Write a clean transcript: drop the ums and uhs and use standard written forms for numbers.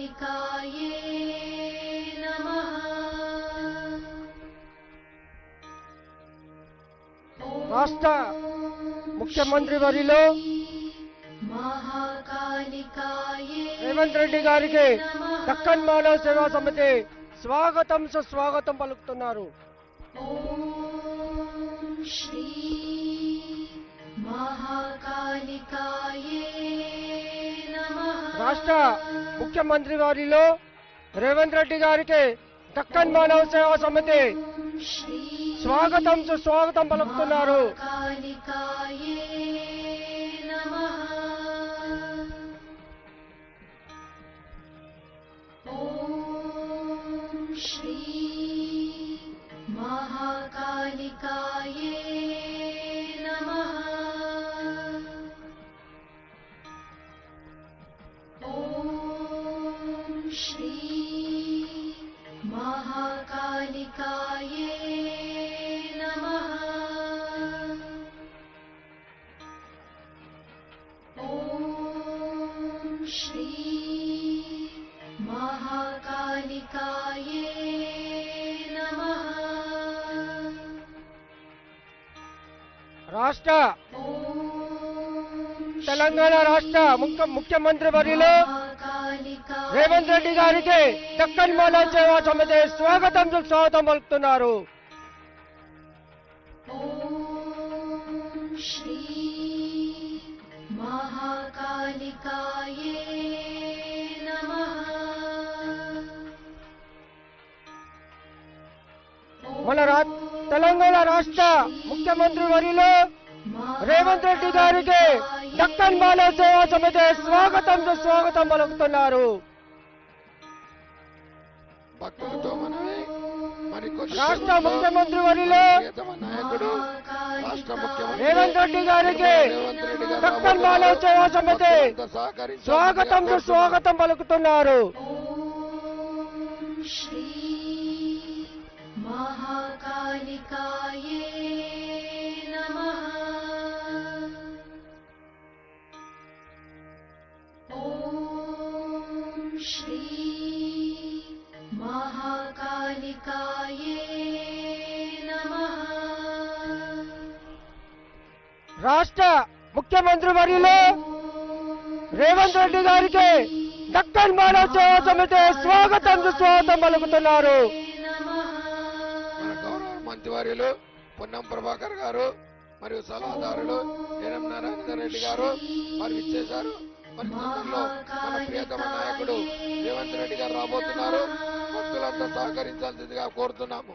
महाकालिकाये नमः। రాష్ట్ర ముఖ్యమంత్రి వర్యులు రేవంత్ రెడ్డి గారికి దక్కన్ మానవ సేవా సమితి స్వాగతం సుస్వాగతం పలుకుతున్నారు. ఓం శ్రీ మహాకాళికాయే నమః. రాష్ట్ర ముఖ్యమంత్రి వర్యులు రేవంత్ రెడ్డి గారికి దక్కన్ మానవ సేవా సమితి స్వాగతం సుస్వాగతం పలుకుతున్నారు. మహాకాళికాయే నమః. ఓం శ్రీ మహాకాళికాయే నమః. ఓం శ్రీ మహాకాళికాయే నమః. ఓం శ్రీ మహాకాళికాయే నమః. రాష్ట్ర తెలంగాణ రాష్ట్ర ముఖ్యమంత్రి వర్యులు రేవంత్ రెడ్డి గారికి దక్కన్ మానవ సేవా సమితి స్వాగతం సుస్వాగతం పలుకుతున్నారు. ఓం శ్రీ మహాకాళికాయే నమః. మన తెలంగాణ రాష్ట్ర ముఖ్యమంత్రి వర్యులు రేవంత్ రెడ్డి గారికి దక్కన్ మానవ సేవా సమితి స్వాగతం సుస్వాగతం పలుకుతున్నారు. భక్తులతో మనమే రాష్ట్ర ముఖ్యమంత్రి వర్యులు నాయకుడు రాష్ట్ర ముఖ్యమంత్రి రేవంత్ రెడ్డి గారికి దక్కన్ మానవ సేవా సమితి స్వాగతం సుస్వాగతం పలుకుతున్నారు. ఓం శ్రీ మహాకాళికాయే నమః. ఓం శ్రీ మహాకాళికాయే నమః. రాష్ట్ర ముఖ్యమంత్రి వర్యులు రేవంత్ రెడ్డి గారికి దక్కన్ మానవ సేవా సమితి స్వాగతం సుస్వాగతం పలుకుతున్నారు. మన గౌరవ మంత్రివర్యులు పొన్నం ప్రభాకర్ గారు మరియు సలహాదారులు ఎనం నారాయణ రెడ్డి గారు మరి ఇచ్చేశారు. మరి తొందరలో మన ప్రియతమ నాయకుడు రేవంత్ రెడ్డి గారు రాబోతున్నారు. భక్తులంతా సహకరించాల్సిందిగా కోరుతున్నాము.